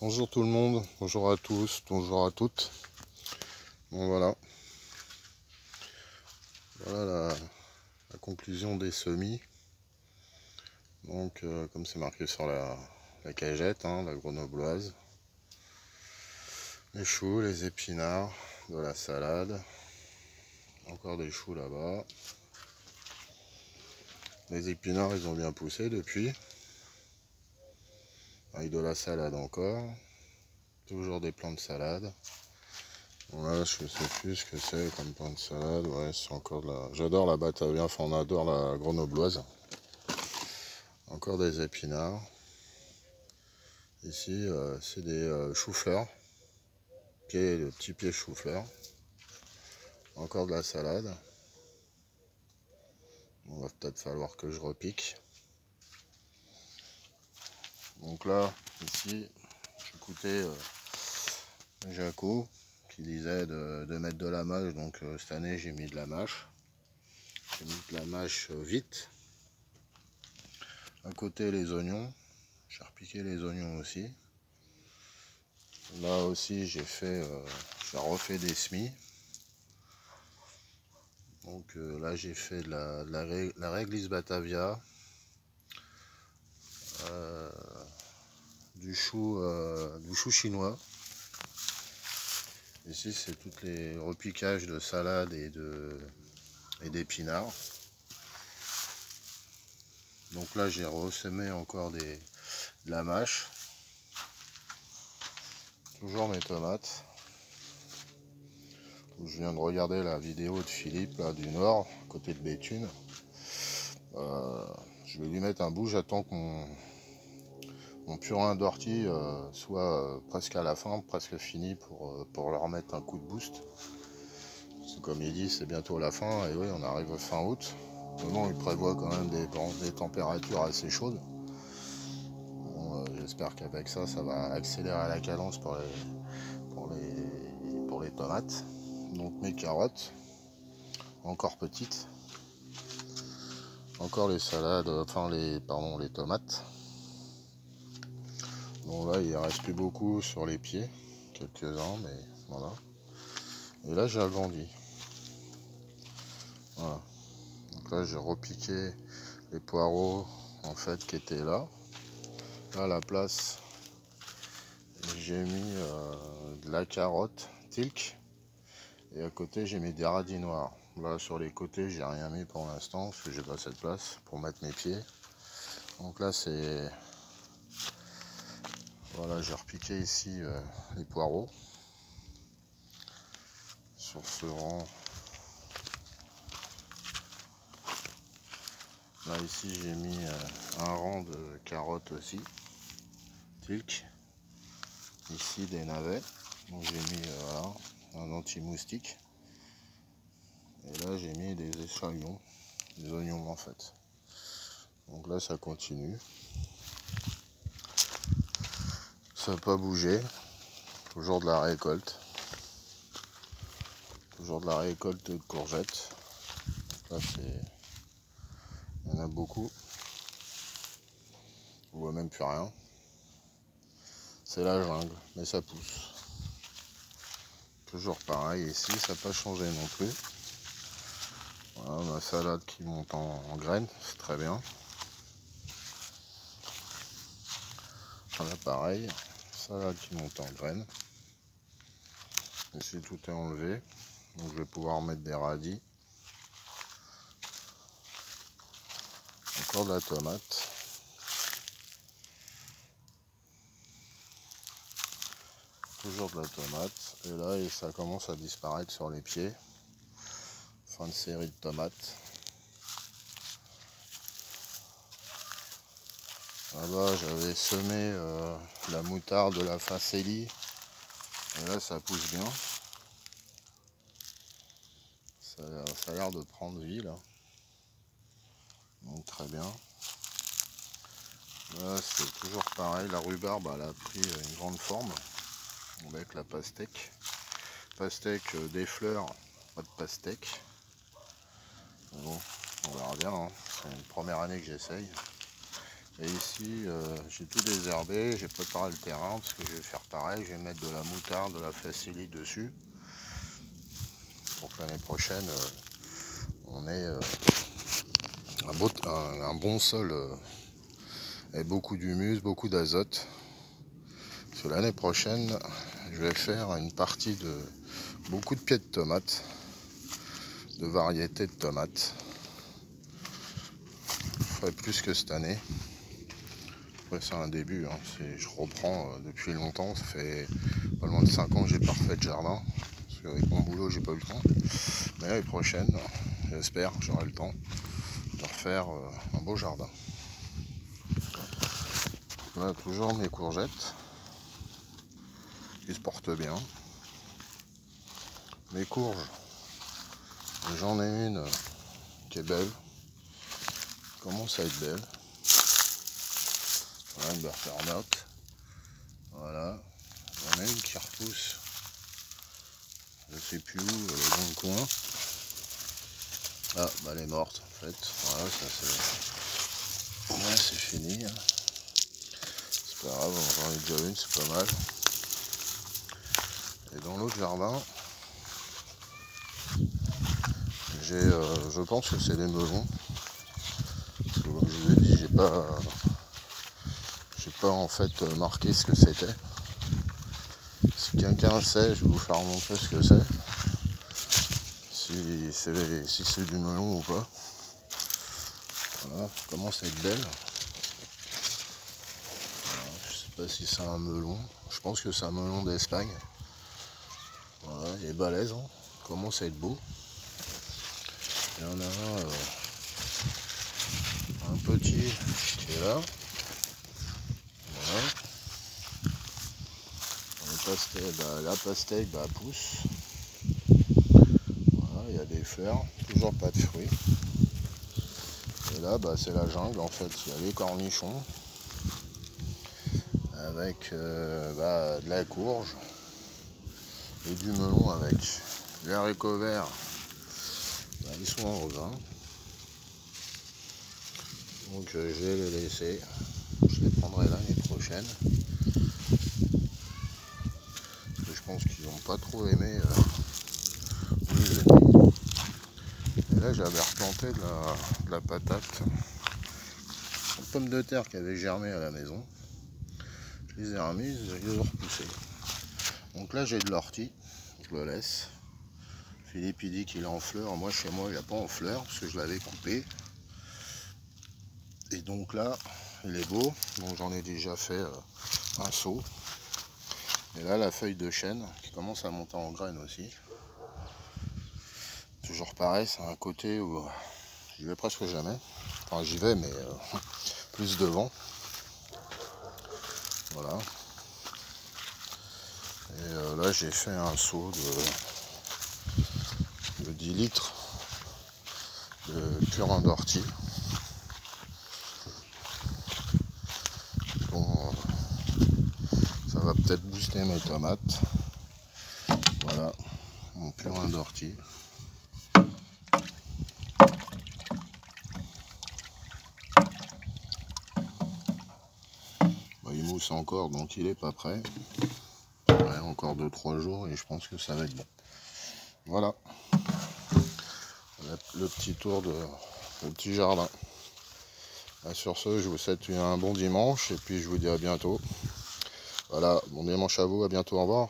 Bonjour tout le monde, bonjour à tous, bonjour à toutes. Bon voilà, voilà la conclusion des semis. Donc comme c'est marqué sur la cagette, hein, la grenobloise, les choux, les épinards, de la salade, encore des choux là-bas. Les épinards ils ont bien poussé depuis, avec de la salade encore, toujours des plants de salade. Voilà, je sais plus ce que c'est comme pain de salade. Ouais, c'est encore de la... J'adore la batavia, enfin on adore la grenobloise. Encore des épinards. Ici, c'est des choux-fleurs. Le petit pied chou-fleur. Encore de la salade. On va peut-être falloir que je repique. Donc là, ici, j'écoutais Jaco qui disait de mettre de la mâche. Donc cette année, j'ai mis de la mâche. J'ai mis de la mâche vite. À côté, les oignons. J'ai repiqué les oignons aussi. Là aussi, j'ai refait des semis. Donc là, j'ai fait de la réglisse batavia, du chou chinois. Ici, c'est tous les repiquages de salade et d'épinards. Donc là, j'ai ressemé encore de la mâche. Toujours mes tomates. Je viens de regarder la vidéo de Philippe là, du Nord, côté de Béthune. Je vais lui mettre un bout. J'attends que mon purin d'ortie soit presque à la fin, presque fini pour leur mettre un coup de boost. Parce que comme il dit, c'est bientôt la fin. Et oui, on arrive fin août. Mais bon, il prévoit quand même des températures assez chaudes. Bon, j'espère qu'avec ça, ça va accélérer la cadence pour les tomates. Donc mes carottes, encore petites. Encore les salades, enfin les tomates. Bon là, il ne reste plus beaucoup sur les pieds. Quelques-uns, mais voilà. Et là, j'ai agrandi. Voilà. Donc là, j'ai repiqué les poireaux en fait qui étaient là. Là, à la place, j'ai mis de la carotte tilk. Et à côté, j'ai mis des radis noirs. Là, sur les côtés, j'ai rien mis pour l'instant parce que j'ai pas cette place pour mettre mes pieds. Donc là, c'est... Voilà, j'ai repiqué ici les poireaux. Sur ce rang. Là, ici, j'ai mis un rang de carottes aussi. Tilk. Ici, des navets. Donc j'ai mis voilà, un anti-moustique. Et là, j'ai mis des échalotes, des oignons en fait. Donc là, ça continue. Ça n'a pas bougé. Toujours de la récolte. Toujours de la récolte de courgettes. Là, c'est... Il y en a beaucoup. On voit même plus rien. C'est la jungle, mais ça pousse. Toujours pareil ici, ça n'a pas changé non plus. Voilà, ma salade qui monte en graines, c'est très bien. Voilà, pareil, salade qui monte en graines. Ici, tout est enlevé. Donc, je vais pouvoir mettre des radis. Encore de la tomate. Toujours de la tomate. Et là, ça commence à disparaître sur les pieds. Fin de série de tomates. Là-bas, j'avais semé la moutarde de la Facelli. Et là, ça pousse bien. Ça a l'air de prendre vie, là. Donc, très bien. Là, c'est toujours pareil. La rhubarbe, elle a pris une grande forme. Avec la pastèque. Pastèque des fleurs, pas de pastèque. Bon, on verra bien. Hein. C'est une première année que j'essaye. Et ici, j'ai tout désherbé, j'ai préparé le terrain parce que je vais faire pareil. Je vais mettre de la moutarde, de la facilite dessus pour que l'année prochaine, on ait un bon sol et beaucoup d'humus, beaucoup d'azote. Parce que l'année prochaine, je vais faire une partie de beaucoup de pieds de tomates, de variétés de tomates. Je ferai plus que cette année. Après, c'est un début, hein. Je reprends depuis longtemps. Ça fait pas loin de 5 ans que j'ai pas refait de jardin. Parce qu'avec mon boulot, j'ai pas eu le temps. Mais l'année prochaine, j'espère que j'aurai le temps de refaire un beau jardin. Là, toujours mes courgettes qui se portent bien. Mes courges, j'en ai une qui est belle, commence à être belle. Voilà, une butternut. Voilà, j'en ai une qui repousse. Je sais plus où, elle est dans le coin. Ah, bah elle est morte en fait. Voilà, ça c'est. Ouais, c'est fini. Hein. C'est pas grave, j'en ai déjà une, c'est pas mal. Et dans l'autre jardin, j'ai, je pense que c'est des melons. Parce que comme je vous ai dit, j'ai pas en fait marqué ce que c'était. Si quelqu'un sait, je vais vous faire montrer ce que c'est. Si c'est du melon ou pas. Voilà, ça commence à être belle. Voilà, je sais pas si c'est un melon. Je pense que c'est un melon d'Espagne. Voilà, il est balèze, hein. Commence à être beau. Il y en a un petit qui est là. Voilà. La pastèque pousse. Voilà, il y a des fleurs, toujours pas de fruits. Et là, c'est la jungle en fait. Il y a les cornichons avec de la courge et du melon avec. Les haricots verts, ils sont en raisin. Donc je vais les laisser. Je les prendrai l'année prochaine. Parce que je pense qu'ils n'ont pas trop aimé où je l'ai mis. Et là j'avais replanté de la patate. Une pomme de terre qui avait germé à la maison. Je les ai remises, je les ai repoussées. Donc là j'ai de l'ortie, je le laisse. Philippe il dit qu'il est en fleurs, moi chez moi il n'est pas en fleurs parce que je l'avais coupé. Et donc là il est beau, donc j'en ai déjà fait un seau. Et là la feuille de chêne qui commence à monter en graines aussi. Toujours pareil, c'est un côté où j'y vais presque jamais. Enfin j'y vais mais plus devant. Voilà. Et là j'ai fait un seau de 10 litres de purin d'ortie. Bon, ça va peut-être booster mes tomates. Voilà, mon purin d'ortie. Il mousse encore, donc il est pas prêt. Ouais, encore 2-3 jours et je pense que ça va être bon. Voilà. Le petit tour le petit jardin. Sur ce, je vous souhaite un bon dimanche et puis je vous dis à bientôt. Voilà, bon dimanche à vous, à bientôt, au revoir.